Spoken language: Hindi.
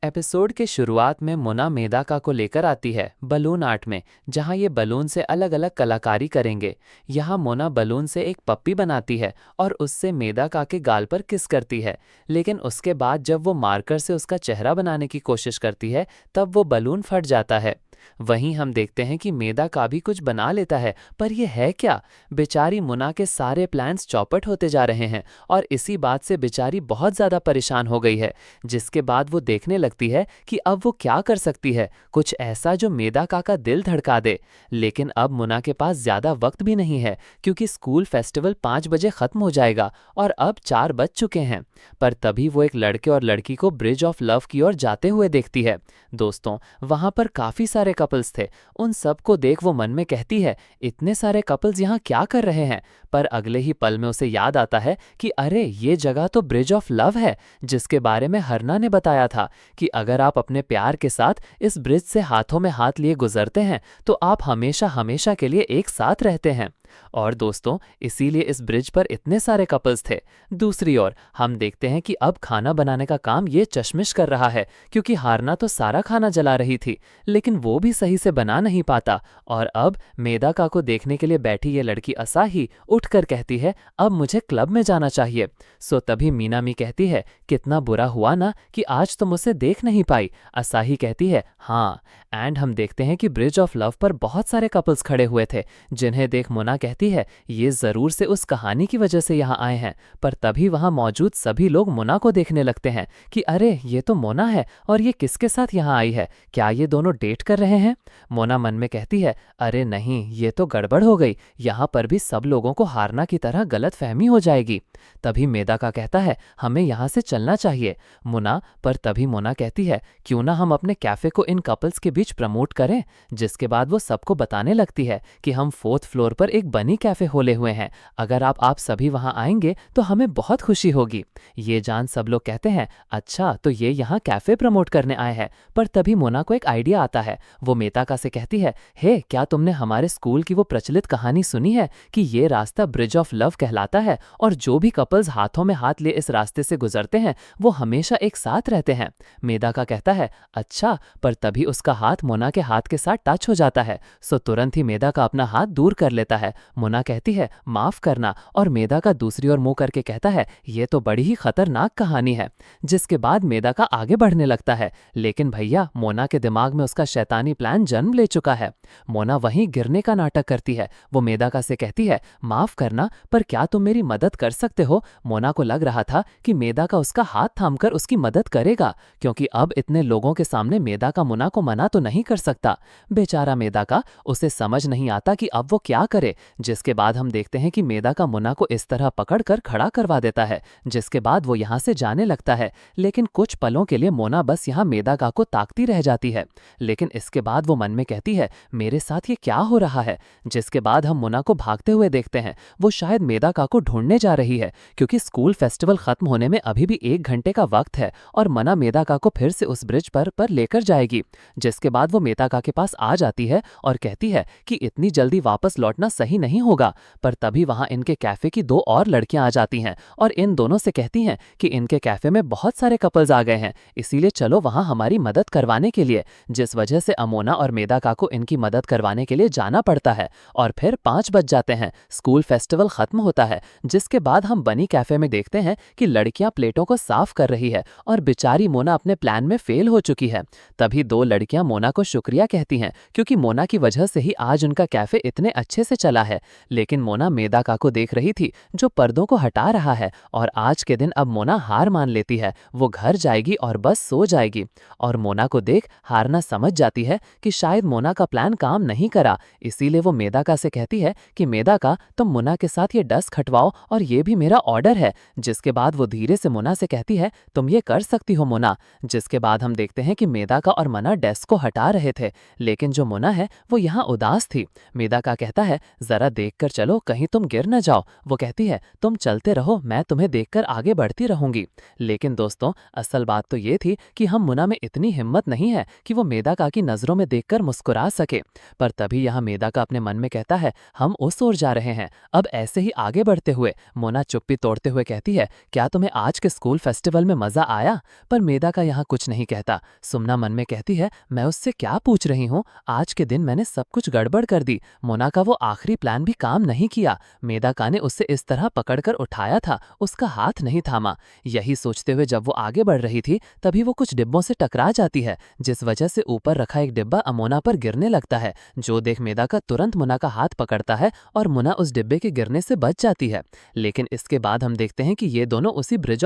एपिसोड के शुरुआत में मुना मेदाका को लेकर आती है बलून आर्ट में, जहां ये बलून से अलग अलग कलाकारी करेंगे। यहाँ मोना बलून से एक पप्पी बनाती है और उससे मेदाका के गाल पर किस करती है, लेकिन उसके बाद जब वो मार्कर से उसका चेहरा बनाने की कोशिश करती है तब वो बलून फट जाता है। वहीं हम देखते हैं कि मेदाका भी कुछ बना लेता है, पर यह है क्या? बेचारी मुना के सारे प्लान्स चौपट होते जा रहे हैं और इसी बात से बेचारी बहुत ज़्यादा परेशान हो गई है, जिसके बाद वो देखने लगती है कि अब वो क्या कर सकती है, कुछ ऐसा जो मेदाका का दिल धड़का दे। लेकिन अब मुना के पास ज़्यादा वक्त भी नहीं है, क्योंकि स्कूल फेस्टिवल 5 बजे ख़त्म हो जाएगा और अब 4 बज चुके हैं। पर तभी वो एक लड़के और लड़की को ब्रिज ऑफ लव की ओर जाते हुए देखती है। दोस्तों, वहाँ पर काफ़ी सारे कपल्स थे। उन सब को देख वो मन में कहती है, इतने सारे कपल्स यहाँ क्या कर रहे हैं? पर अगले ही पल में उसे याद आता है कि अरे, ये जगह तो ब्रिज ऑफ लव है, जिसके बारे में हरना ने बताया था कि अगर आप अपने प्यार के साथ इस ब्रिज से हाथों में हाथ लिए गुजरते हैं तो आप हमेशा हमेशा के लिए एक साथ रहते हैं। और दोस्तों, इसीलिए इस ब्रिज पर इतने सारे कपल्स थे। दूसरी ओर हम देखते हैं कि अब खाना बनाने का काम ये चश्मिश कर रहा है, क्योंकि हारना तो सारा खाना जला रही थी, लेकिन वो भी सही से बना नहीं पाता। और अब मेदाका को देखने के लिए बैठी ये लड़की असाही उठकर कहती है, अब मुझे क्लब में जाना चाहिए। सो तभी मीनामी कहती है, कितना बुरा हुआ ना कि आज तुम उसे देख नहीं पाई। असाही कहती है, हाँ। एंड हम देखते हैं कि ब्रिज ऑफ लव पर बहुत सारे कपल्स खड़े हुए थे, जिन्हें देख मोना कहती है, ये जरूर से उस कहानी की वजह से यहाँ आए हैं। पर तभी वहाँ मौजूद सभी लोग मोना को देखने लगते हैं कि अरे, ये तो मोना है और ये किसके साथ यहाँ आई है? क्या ये दोनों डेट कर रहे हैं? मोना मन में कहती है, अरे नहीं, ये तो गड़बड़ हो गई। यहाँ पर भी सब लोगों को हारना की तरह गलत फहमी हो जाएगी। तभी मेदाका कहता है, हमें यहाँ से चलना चाहिए। पर तभी मोना कहती है, क्यों ना हम अपने कैफे को इन कपल्स के बीच प्रमोट करें? जिसके बाद वो सबको बताने लगती है कि हम 4th फ्लोर पर एक बनी कैफे खोले हुए हैं। अगर आप सभी वहां आएंगे तो हमें बहुत खुशी होगी। ये जान सब लोग कहते हैं, अच्छा तो ये यहाँ कैफे प्रमोट करने आए हैं। पर तभी मोना को एक आइडिया आता है। वो मेदाका से कहती है, हे, क्या तुमने हमारे स्कूल की वो प्रचलित कहानी सुनी है कि ये रास्ता ब्रिज ऑफ लव कहलाता है और जो भी कपल्स हाथों में हाथ लिए इस रास्ते से गुजरते हैं वो हमेशा एक साथ रहते हैं? मेदाका कहता है, अच्छा। पर तभी उसका हाथ मोना के हाथ के साथ टच हो जाता है। सो तुरंत ही मेदाका अपना हाथ दूर कर लेता है। मोना कहती है, माफ करना, और मेदाका दूसरी ओर मुंह करके कहता है, ये तो बड़ी ही खतरनाक कहानी है। जिसके बाद मेदाका आगे बढ़ने लगता है, लेकिन भैया, मोना के दिमाग में उसका शैतानी प्लान जन्म ले चुका है। मोना वहीं गिरने का नाटक करती है। वो मेदाका से कहती है, माफ करना, पर क्या तुम मेरी मदद कर सकते हो? मोना को लग रहा था कि मेदाका उसका हाथ थामकर उसकी मदद करेगा, क्योंकि अब इतने लोगों के सामने मेदाका मोना को मना तो नहीं कर सकता। बेचारा मेदाका, उसे समझ नहीं आता कि अब वो क्या करे। जिसके बाद हम देखते हैं कि मेदाका मोना को इस तरह पकड़कर खड़ा करवा देता है, जिसके बाद वो यहाँ से जाने लगता है। लेकिन कुछ पलों के लिए मोना बस यहाँ मेदाका को ताकती रह जाती है। लेकिन इसके बाद वो मन में कहती है, मेरे साथ ये क्या हो रहा है? जिसके बाद हम मोना को भागते हुए देखते हैं। वो शायद मेदाका को ढूंढने जा रही है, क्योंकि स्कूल फेस्टिवल खत्म होने में अभी भी 1 घंटे का वक्त है और मना मेदाका को फिर से उस ब्रिज पर लेकर जाएगी। जिसके बाद वो मेदाका के पास आ जाती है और कहती है कि इतनी जल्दी वापस लौटना सही नहीं होगा। पर तभी वहां इनके कैफे की 2 और लड़कियां आ जाती हैं और इन दोनों से कहती हैं कि इनके कैफे में बहुत सारे कपल्स आ गए हैं, इसीलिए चलो वहां हमारी मदद करवाने के लिए। जिस वजह से अमोना और मेदाका को इनकी मदद करवाने के लिए जाना पड़ता है और फिर 5 बज जाते हैं। स्कूल फेस्टिवल खत्म होता है। जिसके बाद हम बनी कैफे में देखते हैं कि लड़कियां प्लेटों को साफ कर रही है और बेचारी मोना अपने प्लान में फेल हो चुकी है। तभी 2 लड़कियां मोना को शुक्रिया कहती हैं, क्योंकि मोना की वजह से ही आज उनका कैफे इतने अच्छे से चला है। लेकिन मोना मेदाका को देख रही थी, जो पर्दों को हटा रहा है, और आज के दिन अब मोना हार मान लेती है। वो घर जाएगी और बस सो जाएगी। और मोना को देख हारना समझ जाती है कि शायद मोना का प्लान काम नहीं करा। इसीलिए वो मेदाका से कहती है कि मेदाका, तुम मोना के साथ ये डस्ट हटवाओ और ये भी मेरा ऑर्डर है। जिसके बाद वो धीरे से मोना से कहती है, तुम ये कर सकती हो मोना। जिसके बाद हम देखते हैं कि मेदाका और मना डेस्क को हटा रहे थे, लेकिन जो मोना है वो यहाँ उदास थी। मेदाका कहता है, जरा देखकर चलो, कहीं तुम गिर न जाओ। वो कहती है, तुम चलते रहो, मैं तुम्हें देखकर आगे बढ़ती रहूंगी। लेकिन दोस्तों, असल बात तो ये थी कि हम मुना में इतनी हिम्मत नहीं है कि वो मेदाका की नज़रों में देखकर मुस्कुरा सके। पर तभी यहाँ मेदाका अपने मन में कहता है, हम उस ओर जा रहे हैं। अब ऐसे ही आगे बढ़ते हुए मोना चुप्पी तोड़ते हुए कहती है, क्या तुम्हें आज के स्कूल फेस्टिवल में मज़ा आया? पर मेदाका यहाँ कुछ नहीं कहता। सुमना मन में कहती है, मैं उससे क्या पूछ रही हूँ, आज के दिन मैंने सब कुछ गड़बड़ कर दी। मोना का वो आखिरी प्लान भी काम नहीं किया। मेदाका ने उसे इस तरह पकड़कर उठाया था, उसका हाथ नहीं थामा। यही सोचते हुए जब वो आगे बढ़ रही थी, तभी वो कुछ डिब्बों से टकरा जाती है, जिस वजह से ऊपर रखा एक डिब्बा मोना पर गिरने लगता है। जो देख मेदाका तुरंत मुना का हाथ पकड़ता है और मुना उस डिब्बे के गिरने से बच जाती है। लेकिन इसके बाद हम देखते हैं कि ये दोनों उसी ब्रिज